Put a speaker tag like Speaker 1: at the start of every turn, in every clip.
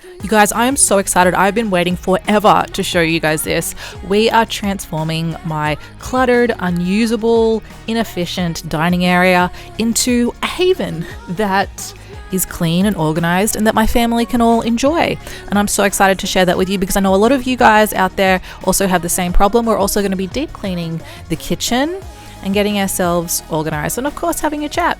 Speaker 1: You guys, I am so excited. I've been waiting forever to show you guys this. We are transforming my cluttered, unusable, inefficient dining area into a haven that is clean and organized and that my family can all enjoy. And I'm so excited to share that with you because I know a lot of you guys out there also have the same problem. We're also going to be deep cleaning the kitchen and getting ourselves organized and of course having a chat.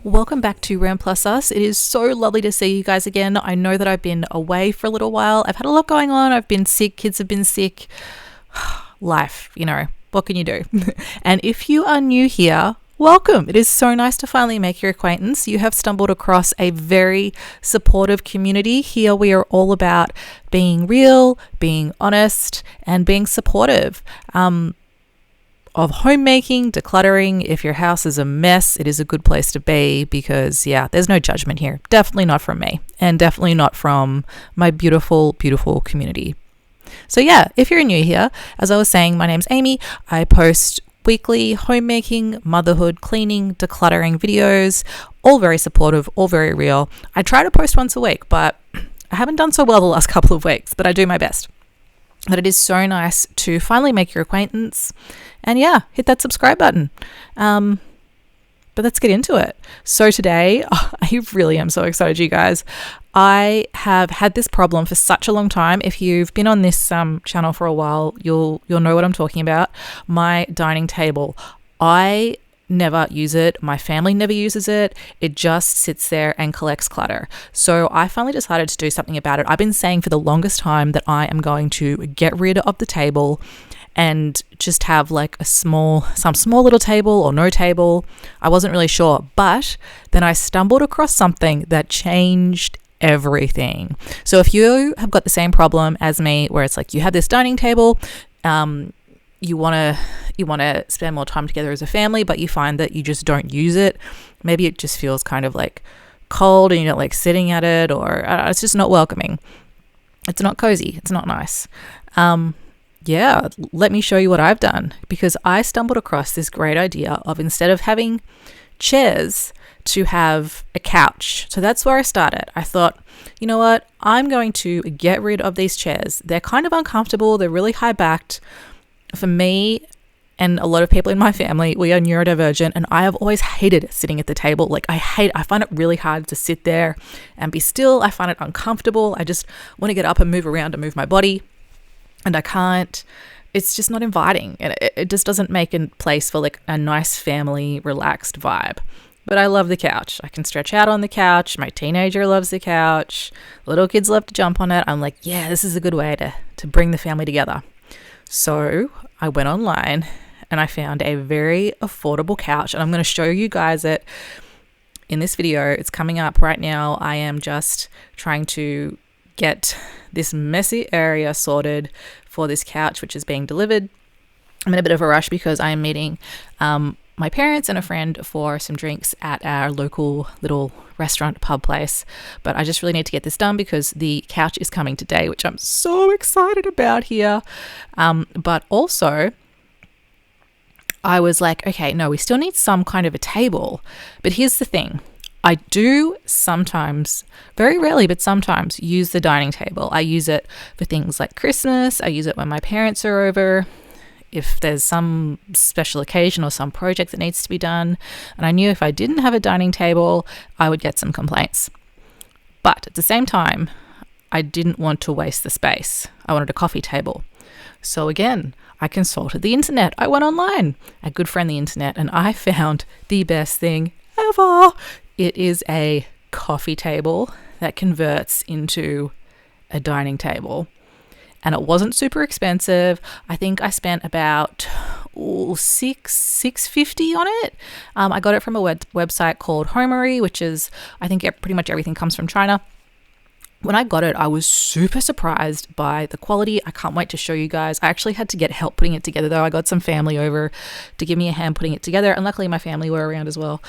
Speaker 1: Welcome back to Ram Plus Us. It is so lovely to see you guys again. I know that I've been away for a little while. I've had a lot going on. I've been sick. Kids have been sick. Life, what can you do? And if you are new here, welcome. It is so nice to finally make your acquaintance. You have stumbled across a very supportive community. Here we are all about being real, being honest, and being supportive. Of homemaking, decluttering. If your house is a mess, it is a good place to be because, there's no judgment here. Definitely not from me and definitely not from my beautiful, beautiful community. So if you're new here, as I was saying, my name's Amy. I post weekly homemaking, motherhood, cleaning, decluttering videos, all very supportive, all very real. I try to post once a week, but I haven't done so well the last couple of weeks, but I do my best. But it is so nice to finally make your acquaintance and hit that subscribe button. But let's get into it. So today, I really am so excited, you guys. I have had this problem for such a long time. If you've been on this channel for a while, you'll know what I'm talking about. My dining table. I never use it. My family never uses it. It just sits there and collects clutter. So I finally decided to do something about it. I've been saying for the longest time that I am going to get rid of the table and just have like some small little table or no table. I wasn't really sure, but then I stumbled across something that changed everything. So if you have got the same problem as me, where it's like you have this dining table, you want to spend more time together as a family, but you find that you just don't use it. Maybe it just feels kind of like cold and you don't like sitting at it, or it's just not welcoming. It's not cozy. It's not nice. Let me show you what I've done, because I stumbled across this great idea of, instead of having chairs, to have a couch. So that's where I started. I thought, you know what? I'm going to get rid of these chairs. They're kind of uncomfortable. They're really high backed. For me and a lot of people in my family, we are neurodivergent, and I have always hated sitting at the table. I find it really hard to sit there and be still. I find it uncomfortable. I just want to get up and move around and move my body, and I can't. It's just not inviting, and it just doesn't make a place for like a nice family, relaxed vibe. But I love the couch. I can stretch out on the couch. My teenager loves the couch. Little kids love to jump on it. I'm like, this is a good way to bring the family together. So I went online and I found a very affordable couch, and I'm going to show you guys it in this video. It's coming up right now. I am just trying to get this messy area sorted for this couch, which is being delivered. I'm in a bit of a rush because I am meeting my parents and a friend for some drinks at our local little restaurant pub place, but I just really need to get this done because the couch is coming today, which I'm so excited about here. But also I was like, okay, no, we still need some kind of a table. But here's the thing. I do sometimes, very rarely, but sometimes use the dining table. I use it for things like Christmas. I use it when my parents are over. If there's some special occasion or some project that needs to be done. And I knew if I didn't have a dining table, I would get some complaints. But at the same time, I didn't want to waste the space. I wanted a coffee table. So again, I consulted the internet. I went online, a good friend the internet, and I found the best thing ever. It is a coffee table that converts into a dining table. And it wasn't super expensive. I think I spent about $650 on it. I got it from a website called Homary, which is, I think pretty much everything comes from China. When I got it, I was super surprised by the quality. I can't wait to show you guys. I actually had to get help putting it together though. I got some family over to give me a hand putting it together, and luckily my family were around as well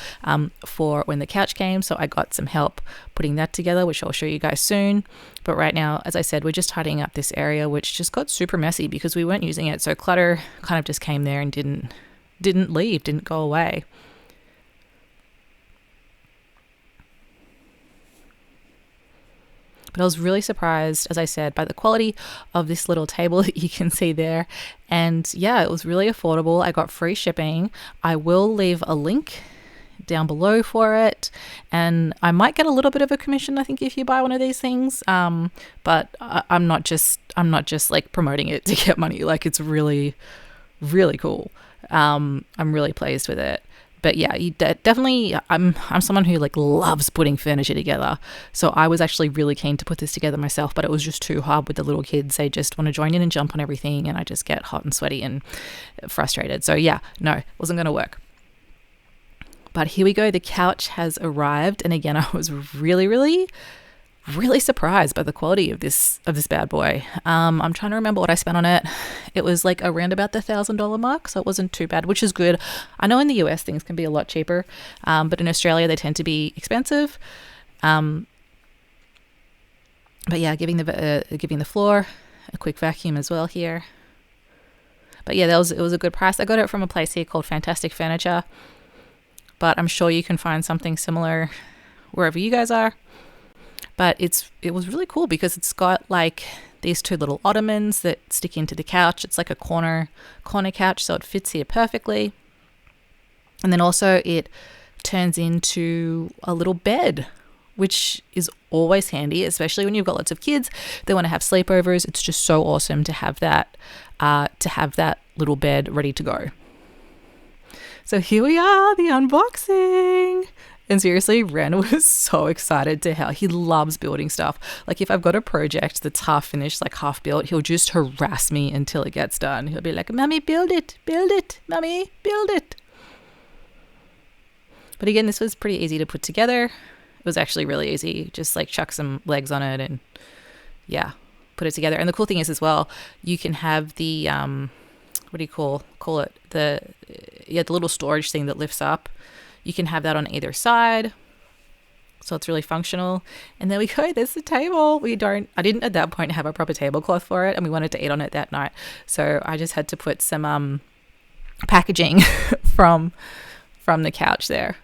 Speaker 1: for when the couch came, so I got some help putting that together, which I'll show you guys soon. But right now, as I said, we're just tidying up this area, which just got super messy because we weren't using it, so clutter kind of just came there and didn't leave, didn't go away. But I was really surprised, as I said, by the quality of this little table that you can see there. And yeah, it was really affordable. I got free shipping. I will leave a link down below for it, and I might get a little bit of a commission, I think, if you buy one of these things. But I'm not just like promoting it to get money. Like, it's really, really cool. I'm really pleased with it. But yeah, you definitely, I'm someone who like loves putting furniture together. So I was actually really keen to put this together myself, but it was just too hard with the little kids. They just want to join in and jump on everything, and I just get hot and sweaty and frustrated. So yeah, no, it wasn't going to work. But here we go. The couch has arrived. And again, I was really, really, really surprised by the quality of this bad boy. I'm trying to remember what I spent on it. It was like around about the $1,000 mark, so it wasn't too bad, which is good. I know in the US things can be a lot cheaper, but in Australia they tend to be expensive. But yeah, giving the floor a quick vacuum as well here. But yeah, it was a good price. I got it from a place here called Fantastic Furniture, but I'm sure you can find something similar wherever you guys are. But it was really cool because it's got like these two little ottomans that stick into the couch. It's like a corner couch, so it fits here perfectly. And then also it turns into a little bed, which is always handy, especially when you've got lots of kids. They want to have sleepovers. It's just so awesome to have that little bed ready to go. So here we are, the unboxing. And seriously, Ren was so excited to help. He loves building stuff. Like, if I've got a project that's half finished, like half built, he'll just harass me until it gets done. He'll be like, "Mummy, build it, Mummy, build it." But again, this was pretty easy to put together. It was actually really easy. Just like chuck some legs on it and yeah, put it together. And the cool thing is as well, you can have the, what do you call it? The little storage thing that lifts up. You can have that on either side, so it's really functional. And there we go. There's the table. I didn't at that point have a proper tablecloth for it, and we wanted to eat on it that night, so I just had to put some packaging from the couch there.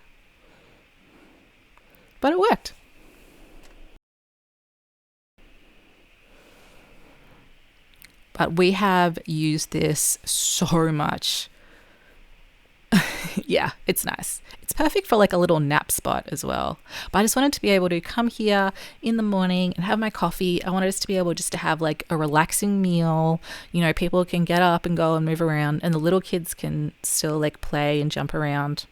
Speaker 1: But it worked. But we have used this so much. Yeah, it's nice. It's perfect for like a little nap spot as well. But I just wanted to be able to come here in the morning and have my coffee. I wanted us to be able just to have like a relaxing meal. You know, people can get up and go and move around, and the little kids can still like play and jump around.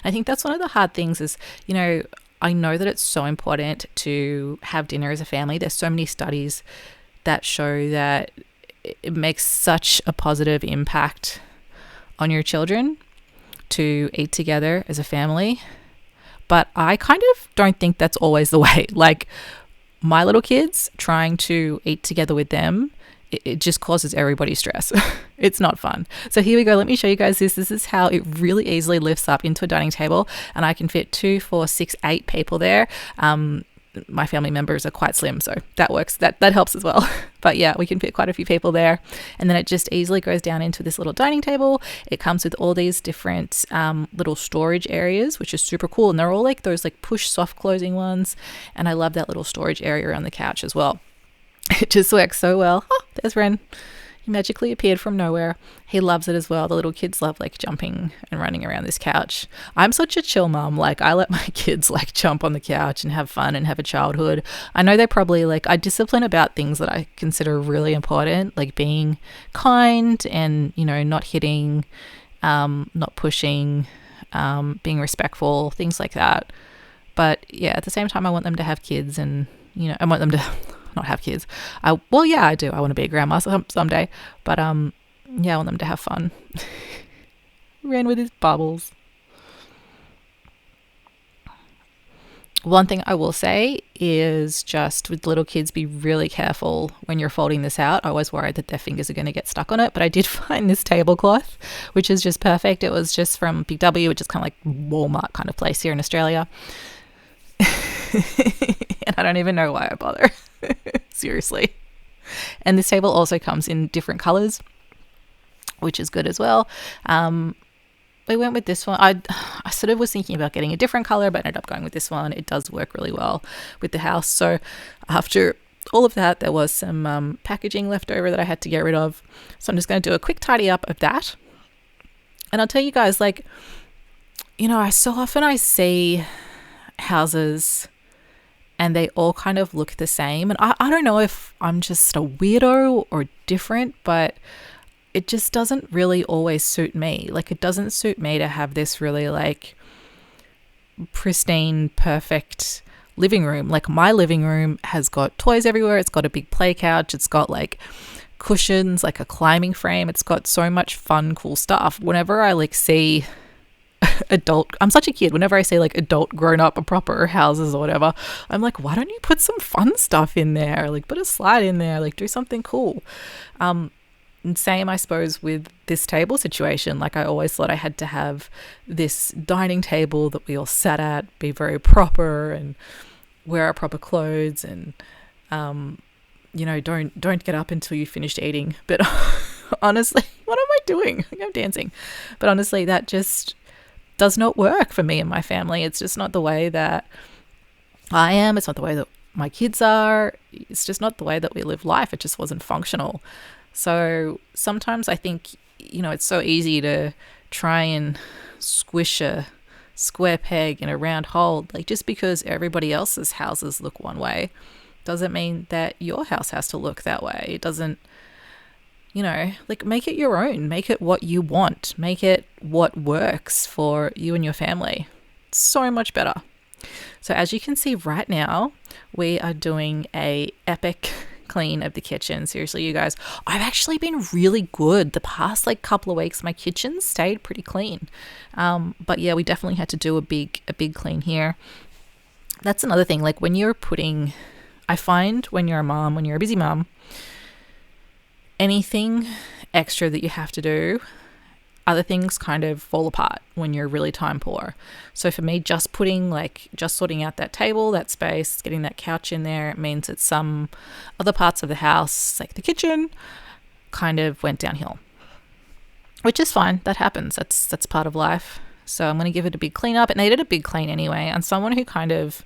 Speaker 1: I think that's one of the hard things is, you know, I know that it's so important to have dinner as a family. There's so many studies that show that it makes such a positive impact on your children to eat together as a family. But I kind of don't think that's always the way. Like, my little kids, trying to eat together with them, it just causes everybody stress. It's not fun. So here we go. Let me show you guys this. This is how it really easily lifts up into a dining table, and I can fit 2, 4, 6, 8 people there. My family members are quite slim, so that works. That helps as well. But yeah, we can fit quite a few people there, and then it just easily goes down into this little dining table. It comes with all these different little storage areas, which is super cool, and they're all like those like push soft closing ones, and I love that little storage area around the couch as well. It just works so well. Oh, there's Ren. He magically appeared from nowhere. He loves it as well. The little kids love like jumping and running around this couch. I'm such a chill mom. Like, I let my kids like jump on the couch and have fun and have a childhood. I know they probably like, I discipline about things that I consider really important, like being kind and, you know, not hitting, not pushing, being respectful, things like that. But yeah, at the same time, I want them to have kids, and, you know, I want them to not have kids. Well, yeah, I do. I want to be a grandma someday, but yeah, I want them to have fun. Ran with his bubbles. One thing I will say is just with little kids, be really careful when you're folding this out. I was worried that their fingers are going to get stuck on it, but I did find this tablecloth, which is just perfect. It was just from Big W, which is kind of like Walmart kind of place here in Australia. And I don't even know why I bother. Seriously. And this table also comes in different colors, which is good as well. We went with this one. I sort of was thinking about getting a different color, but ended up going with this one. It does work really well with the house. So after all of that, there was some packaging left over that I had to get rid of. So I'm just going to do a quick tidy up of that. And I'll tell you guys, like, you know, so often I see houses and they all kind of look the same. And I don't know if I'm just a weirdo or different, but it just doesn't really always suit me. Like, it doesn't suit me to have this really like pristine, perfect living room. Like, my living room has got toys everywhere. It's got a big play couch. It's got like cushions, like a climbing frame. It's got so much fun, cool stuff. Whenever I like see adult, I'm such a kid, whenever I say like adult grown up or proper houses or whatever, I'm like, why don't you put some fun stuff in there? Like, put a slide in there, like do something cool. And same, I suppose, with this table situation. Like, I always thought I had to have this dining table that we all sat at, be very proper and wear our proper clothes, and you know, don't get up until you finished eating. But honestly, what am I doing? Like, I'm dancing. But honestly, that just does not work for me and my family. It's just not the way that I am. It's not the way that my kids are. It's just not the way that we live life. It just wasn't functional. So sometimes I think, you know, it's so easy to try and squish a square peg in a round hole. Like, just because everybody else's houses look one way doesn't mean that your house has to look that way. It doesn't, you know, like, make it your own. Make it what you want. Make it what works for you and your family. It's so much better. So as you can see right now, we are doing a epic clean of the kitchen. Seriously, you guys, I've actually been really good the past like couple of weeks. My kitchen stayed pretty clean, but yeah, we definitely had to do a big clean here. That's another thing, like, when you're putting, I find when you're a mom, when you're a busy mom, anything extra that you have to do, other things kind of fall apart when you're really time poor. So for me, just sorting out that table, that space, getting that couch in there, it means that some other parts of the house, like the kitchen, kind of went downhill, which is fine. That happens. That's part of life. So I'm going to give it a big clean up. It needed a big clean anyway. And someone who kind of,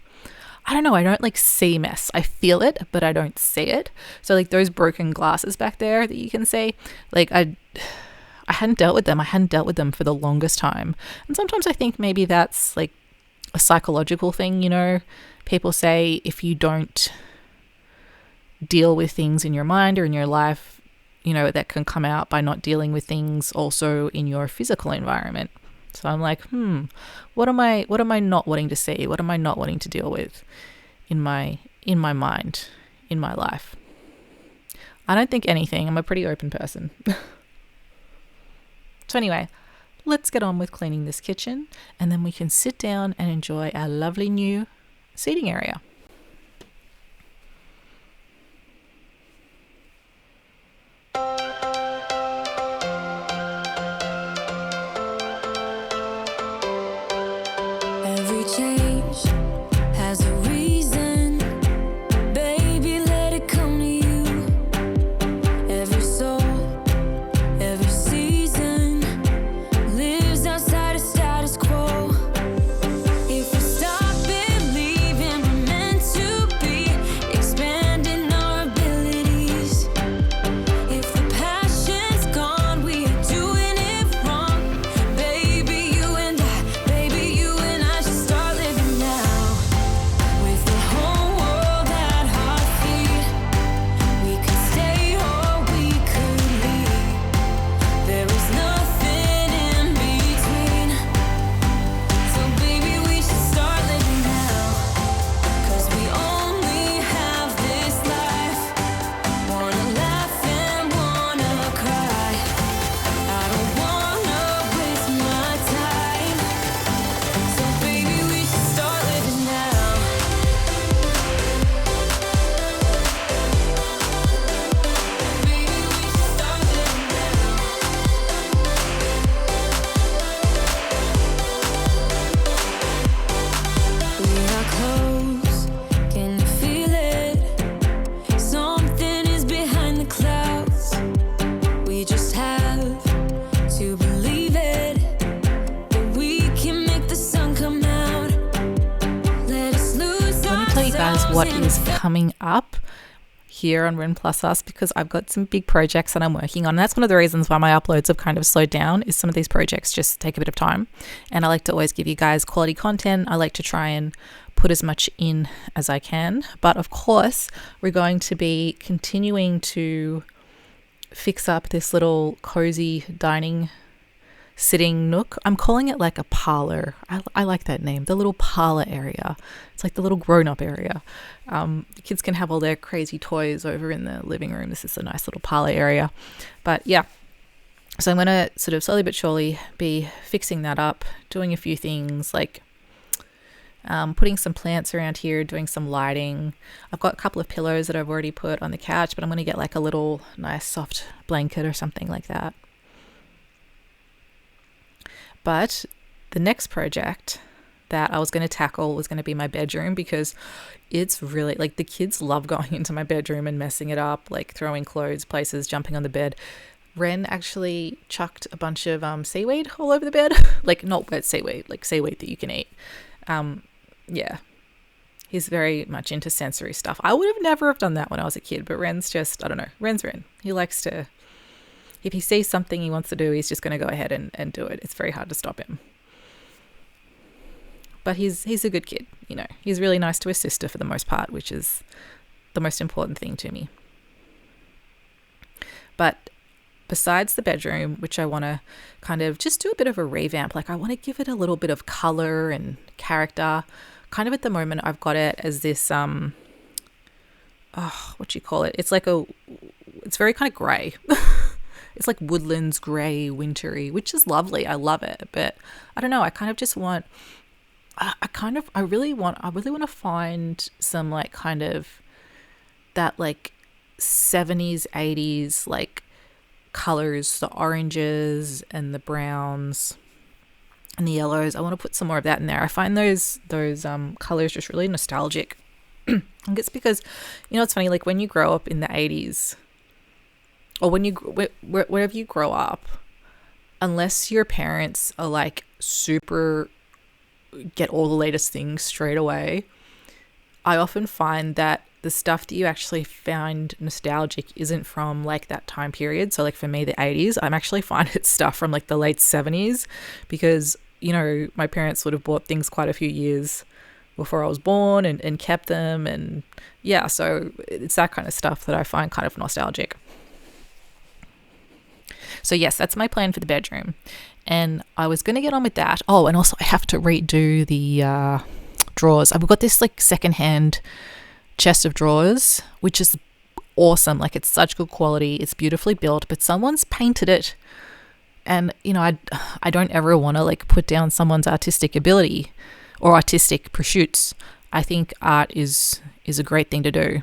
Speaker 1: I don't know, I don't like see mess. I feel it, but I don't see it. So like those broken glasses back there that you can see, like I hadn't dealt with them. I hadn't dealt with them for the longest time. And sometimes I think maybe that's like a psychological thing, you know. People say if you don't deal with things in your mind or in your life, you know, that can come out by not dealing with things also in your physical environment. So I'm like, what am I not wanting to see? What am I not wanting to deal with in my mind, in my life? I don't think anything. I'm a pretty open person. So anyway, let's get on with cleaning this kitchen, and then we can sit down and enjoy our lovely new seating area.
Speaker 2: Every change has a reason, baby, let it come to you. Every soul, every season lives outside of status quo. If we stop believing we're meant to be, expanding our abilities. If the passion's gone, we are doing it wrong. Baby, you and I should start living
Speaker 1: what is coming up here on Ren Plus Us, because I've got some big projects that I'm working on. And that's one of the reasons why my uploads have kind of slowed down, is some of these projects just take a bit of time. And I like to always give you guys quality content. I like to try and put as much in as I can. But of course, we're going to be continuing to fix up this little cozy dining sitting nook. I'm calling it like a parlor. I like that name, the little parlor area. It's like the little grown-up area. The kids can have all their crazy toys over in the living room. This is a nice little parlor area. But yeah, so I'm going to sort of slowly but surely be fixing that up, doing a few things like putting some plants around here, doing some lighting. I've got a couple of pillows that I've already put on the couch, but I'm going to get like a little nice soft blanket or something like that. But the next project that I was going to tackle was going to be my bedroom, because it's really like the kids love going into my bedroom and messing it up, like throwing clothes places, jumping on the bed. Ren actually chucked a bunch of seaweed all over the bed. Like not wet seaweed, like seaweed that you can eat. Yeah, he's very much into sensory stuff. I would have never have done that when I was a kid, but Ren's just, I don't know, Ren's Ren. He likes to, if he sees something he wants to do, he's just going to go ahead and do it. It's very hard to stop him. But he's a good kid, you know. He's really nice to his sister for the most part, which is the most important thing to me. But besides the bedroom, which I want to kind of just do a bit of a revamp, like I want to give it a little bit of color and character. Kind of at the moment, I've got it as this, what do you call it? It's like it's very kind of grey. It's like woodlands, grey, wintry, which is lovely. I love it. But I don't know. I kind of just want, I really want to find some like kind of that like 70s, 80s, like colors, the oranges and the browns and the yellows. I want to put some more of that in there. I find those colors just really nostalgic. I think it's because, you know, it's funny, like when you grow up in the 80s, or wherever you grow up, unless your parents are like super get all the latest things straight away, I often find that the stuff that you actually find nostalgic isn't from like that time period. So like for me, the 80s, I'm actually finding it's stuff from like the late 70s, because, you know, my parents would have bought things quite a few years before I was born and kept them. And yeah, so it's that kind of stuff that I find kind of nostalgic. So yes, that's my plan for the bedroom. And I was going to get on with that. Oh, and also I have to redo the drawers. I've got this like secondhand chest of drawers, which is awesome. Like it's such good quality. It's beautifully built, but someone's painted it. And, you know, I don't ever want to like put down someone's artistic ability or artistic pursuits. I think art is a great thing to do.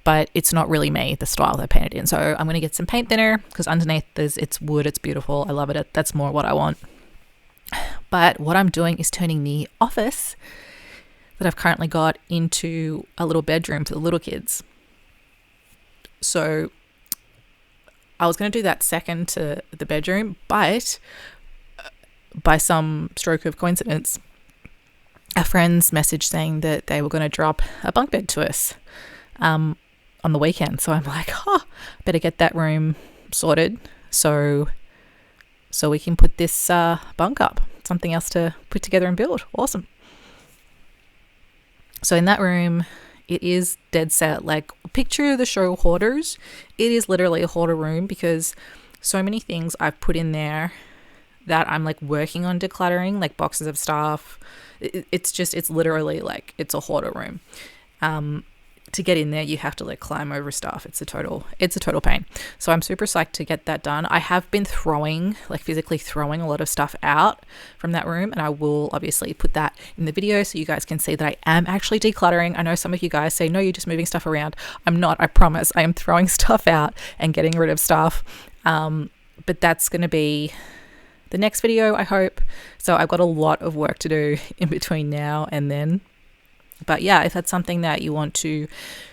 Speaker 1: But it's not really me, the style they painted in. So I'm going to get some paint thinner, because underneath it's wood. It's beautiful. I love it. That's more what I want. But what I'm doing is turning the office that I've currently got into a little bedroom for the little kids. So I was going to do that second to the bedroom, but by some stroke of coincidence, our friends messaged saying that they were going to drop a bunk bed to us on the weekend. So I'm like, better get that room sorted so we can put this bunk up. Something else to put together and build. Awesome. So in that room, it is dead set. Like, picture the show Hoarders. It is literally a hoarder room, because so many things I've put in there that I'm like working on decluttering, like boxes of stuff. It's literally like, it's a hoarder room. To get in there, you have to like climb over stuff. It's a total pain. So I'm super psyched to get that done. I have been physically throwing a lot of stuff out from that room, and I will obviously put that in the video so you guys can see that I am actually decluttering. I know some of you guys say, no, you're just moving stuff around. I'm not, I promise. I am throwing stuff out and getting rid of stuff. But that's going to be the next video, I hope. So I've got a lot of work to do in between now and then. But yeah, if that's something that you want to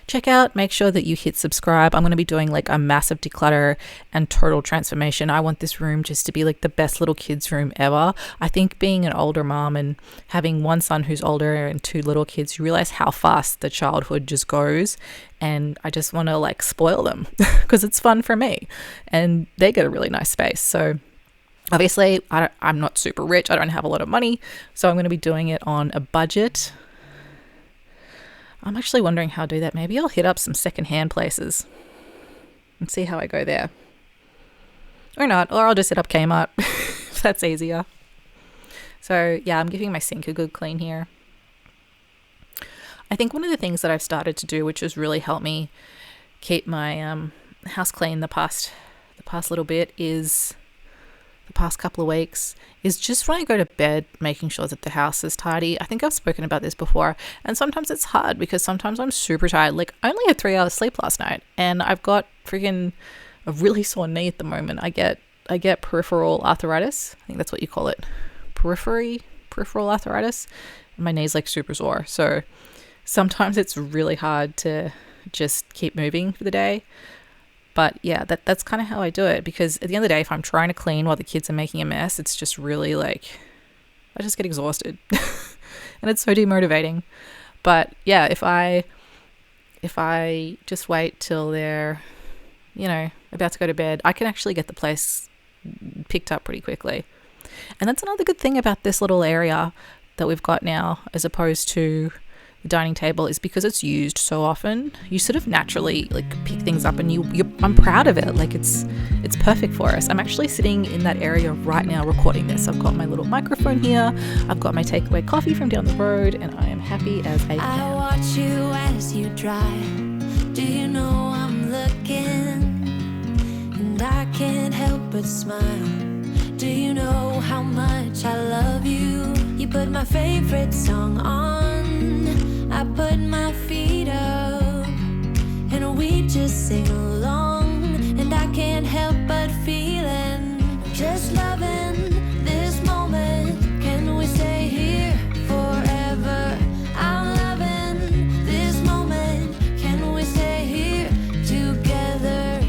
Speaker 1: check out, make sure that you hit subscribe. I'm going to be doing like a massive declutter and total transformation. I want this room just to be like the best little kids room ever. I think being an older mom and having one son who's older and two little kids, you realize how fast the childhood just goes. And I just want to like spoil them because it's fun for me and they get a really nice space. So obviously I'm not super rich. I don't have a lot of money. So I'm going to be doing it on a budget. I'm actually wondering how to do that. Maybe I'll hit up some secondhand places and see how I go there. Or not, or I'll just hit up Kmart if that's easier. So yeah, I'm giving my sink a good clean here. I think one of the things that I've started to do, which has really helped me keep my house clean the past little bit, is the past couple of weeks, is just when I go to bed, making sure that the house is tidy. I think I've spoken about this before, and sometimes it's hard because sometimes I'm super tired. Like, I only had 3 hours sleep last night, and I've got freaking a really sore knee at the moment. I get peripheral arthritis. I think that's what you call it. Peripheral arthritis. And my knee's like super sore. So sometimes it's really hard to just keep moving for the day. But yeah, that's kind of how I do it, because at the end of the day, if I'm trying to clean while the kids are making a mess, it's just really like, I just get exhausted and it's so demotivating. But yeah, if I just wait till they're, about to go to bed, I can actually get the place picked up pretty quickly. And that's another good thing about this little area that we've got now, as opposed to the dining table, is because it's used so often, you sort of naturally like pick things up, and I'm proud of it. Like it's perfect for us. I'm actually sitting in that area right now recording this. I've got my little microphone here. I've got my takeaway coffee from down the road, and I am happy as I can.
Speaker 2: I watch you as you drive. Do you know I'm looking? And I can't help but smile. Do you know how much I love you? You put my favorite song on. I put my feet up, and we just sing along, and I can't help but feeling, just loving this moment. Can we stay here forever? I'm loving this moment. Can we stay here together?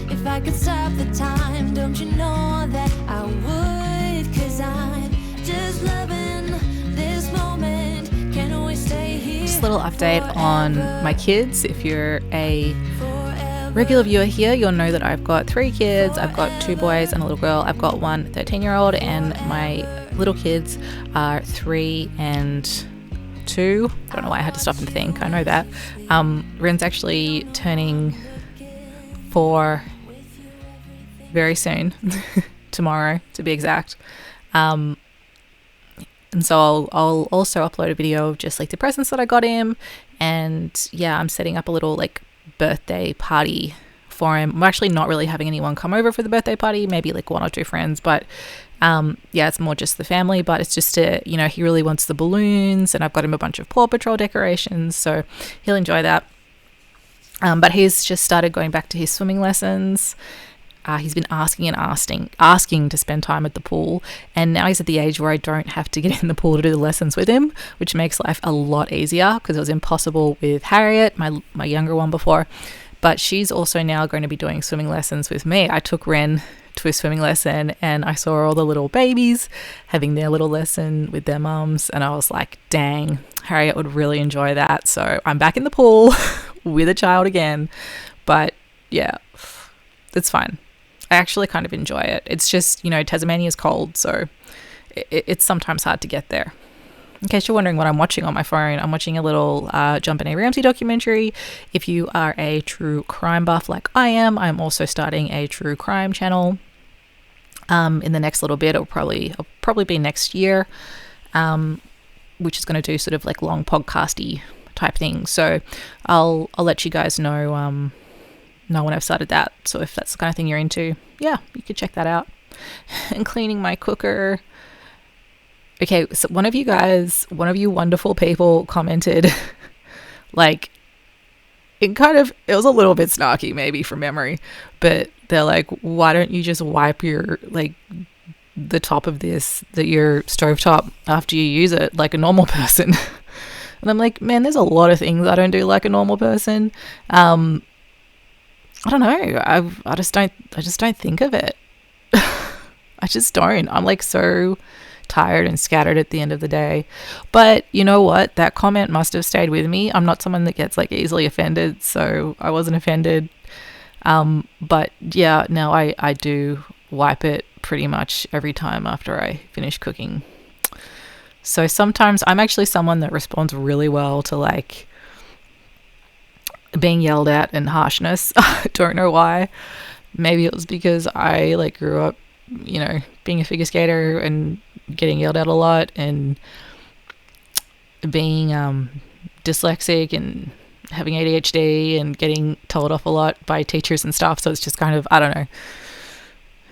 Speaker 2: If I could stop the time, don't you know that I would? 'Cause I'm just loving this moment. Can we stay here?
Speaker 1: Just a little update on my kids. If you're a regular viewer here, you'll know that I've got 3 kids. I've got 2 boys and a little girl. I've got one 13-year-old, and my little kids are 3 and 2. I don't know why I had to stop and think. I know that. Ren's actually turning 4 very soon, tomorrow to be exact. And so I'll also upload a video of just like the presents that I got him. And yeah, I'm setting up a little like birthday party for him. I'm actually not really having anyone come over for the birthday party, maybe like 1 or 2 friends, but yeah, it's more just the family. But it's just to, he really wants the balloons, and I've got him a bunch of Paw Patrol decorations, so he'll enjoy that. But he's just started going back to his swimming lessons. He's been asking to spend time at the pool, and now he's at the age where I don't have to get in the pool to do the lessons with him, which makes life a lot easier, because it was impossible with Harriet, my younger one, before. But she's also now going to be doing swimming lessons with me. I took Ren to a swimming lesson, and I saw all the little babies having their little lesson with their mums, and I was like, dang, Harriet would really enjoy that. So I'm back in the pool with a child again. But yeah, it's fine. I actually kind of enjoy it. It's just, Tasmania is cold, so it's sometimes hard to get there. In case you're wondering what I'm watching on my phone, I'm watching a little Jump and A. Ramsey documentary. If you are a true crime buff like I am, I'm also starting a true crime channel in the next little bit. It'll probably be next year, which is going to do sort of like long podcasty type things. So I'll let you guys know when I've started that. So if that's the kind of thing you're into, yeah, you could check that out. And cleaning my cooker. Okay, so one of you wonderful people commented, like, it was a little bit snarky maybe from memory, but they're like, why don't you just wipe your, like, the top of your stovetop after you use it like a normal person? And I'm like, man, there's a lot of things I don't do like a normal person. I don't know. I just don't think of it. I just don't. I'm like so tired and scattered at the end of the day. But you know what? That comment must have stayed with me. I'm not someone that gets like easily offended, so I wasn't offended. But yeah, now I do wipe it pretty much every time after I finish cooking. So sometimes I'm actually someone that responds really well to like being yelled at and harshness. I don't know why. Maybe it was because I like grew up, you know, being a figure skater and getting yelled at a lot, and being dyslexic and having ADHD and getting told off a lot by teachers and stuff. So it's just kind of, I don't know.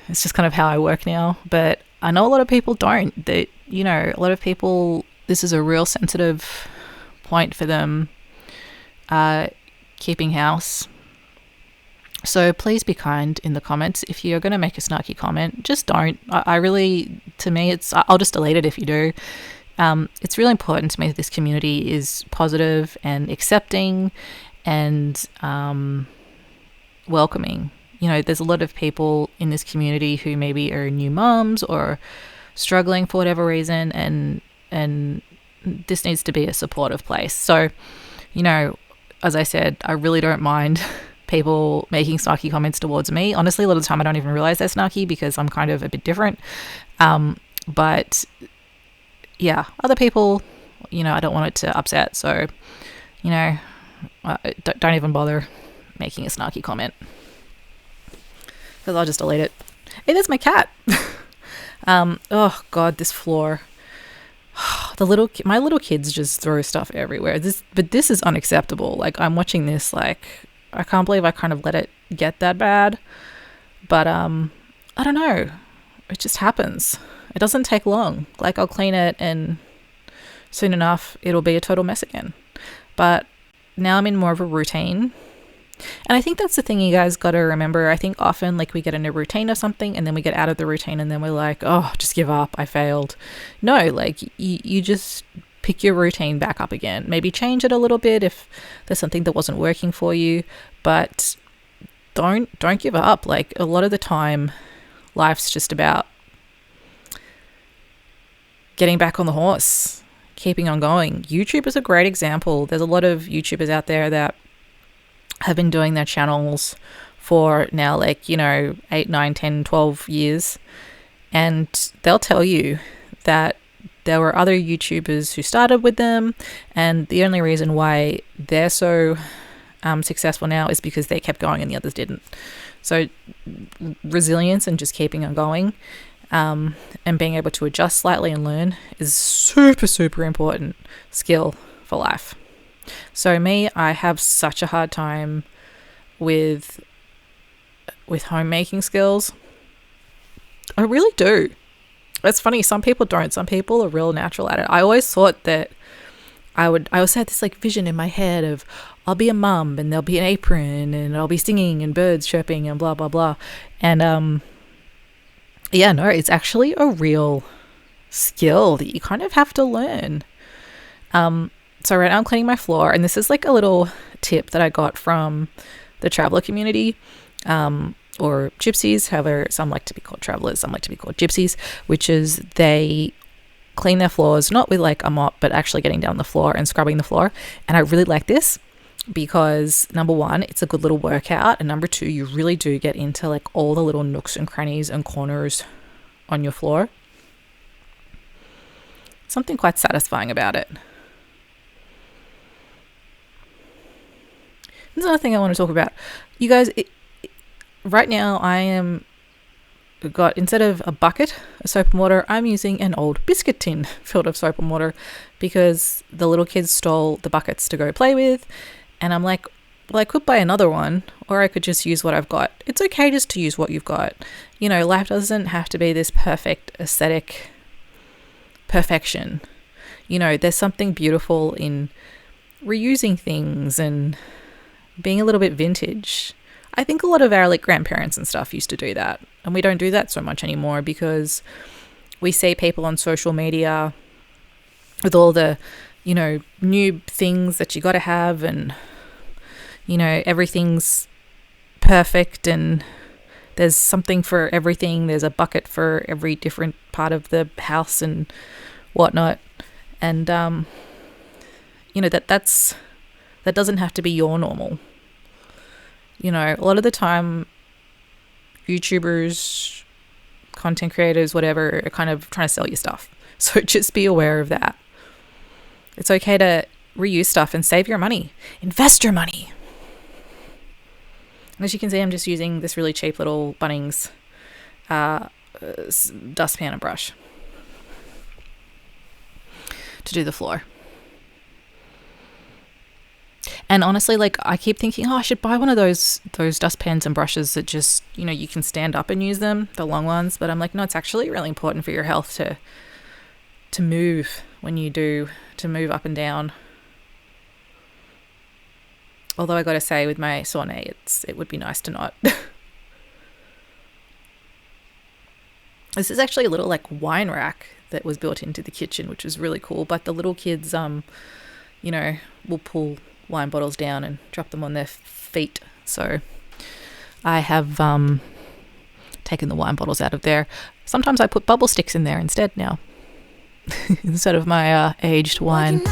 Speaker 1: It's just kind of how I work now. But I know a lot of people don't. That, you know, a lot of people, this is a real sensitive point for them, keeping house. So please be kind in the comments. If you're going to make a snarky comment, just don't. I really, to me, I'll just delete it if you do. It's really important to me that this community is positive and accepting and welcoming. You know, there's a lot of people in this community who maybe are new mums or struggling for whatever reason, and this needs to be a supportive place. So, you know, as I said, I really don't mind people making snarky comments towards me. Honestly, a lot of the time I don't even realize they're snarky because I'm kind of a bit different. But yeah, other people, you know, I don't want it to upset. So, you know, don't even bother making a snarky comment, because I'll just delete it. Hey, there's my cat. Oh God, this floor. My little kids just throw stuff everywhere. But this is unacceptable. Like, I'm watching this, like, I can't believe I kind of let it get that bad. But I don't know. It just happens. It doesn't take long. Like, I'll clean it and soon enough it'll be a total mess again. But now I'm in more of a routine. And I think that's the thing you guys got to remember. I think often, like, we get in a routine of something and then we get out of the routine and then we're like, oh, just give up. I failed. No, like, you just pick your routine back up again. Maybe change it a little bit if there's something that wasn't working for you, but don't give up. Like, a lot of the time, life's just about getting back on the horse, keeping on going. YouTube is a great example. There's a lot of YouTubers out there that have been doing their channels for now, like, you know, 8, 9, 10, 12 years. And they'll tell you that there were other YouTubers who started with them, and the only reason why they're so successful now is because they kept going and the others didn't. So resilience and just keeping on going, and being able to adjust slightly and learn is super, super important skill for life. So me, I have such a hard time with homemaking skills. I really do. It's funny, some people don't. Some people are real natural at it. I always thought that I always had this like vision in my head of, I'll be a mum and there'll be an apron and I'll be singing and birds chirping and blah, blah, blah. And yeah, no, it's actually a real skill that you kind of have to learn. So right now I'm cleaning my floor, and this is like a little tip that I got from the traveler community, or gypsies, however, some like to be called travelers, some like to be called gypsies, which is they clean their floors, not with like a mop, but actually getting down the floor and scrubbing the floor. And I really like this because, number one, it's a good little workout, and number two, you really do get into like all the little nooks and crannies and corners on your floor. Something quite satisfying about it. There's another thing I want to talk about. You guys, right now instead of a bucket of soap and water, I'm using an old biscuit tin filled of soap and water because the little kids stole the buckets to go play with. And I'm like, well, I could buy another one, or I could just use what I've got. It's okay just to use what you've got. You know, life doesn't have to be this perfect aesthetic perfection. You know, there's something beautiful in reusing things and being a little bit vintage. I think a lot of our like grandparents and stuff used to do that, and we don't do that so much anymore because we see people on social media with all the, new things that you got to have, and everything's perfect, and there's something for everything. There's a bucket for every different part of the house and whatnot. And that doesn't have to be your normal. A lot of the time YouTubers, content creators, whatever, are kind of trying to sell you stuff. So just be aware of that. It's okay to reuse stuff and save your money. Invest your money. And as you can see, I'm just using this really cheap little Bunnings dustpan and brush to do the floor. And honestly, I keep thinking, I should buy one of those dustpans and brushes that just, you can stand up and use them, the long ones. But I'm like, no, it's actually really important for your health to move when you do, to move up and down. Although I got to say, with my sauna, it would be nice to not. This is actually a little wine rack that was built into the kitchen, which was really cool. But the little kids, will pull wine bottles down and drop them on their feet. So I have taken the wine bottles out of there. Sometimes I put bubble sticks in there instead now, instead of my aged wine.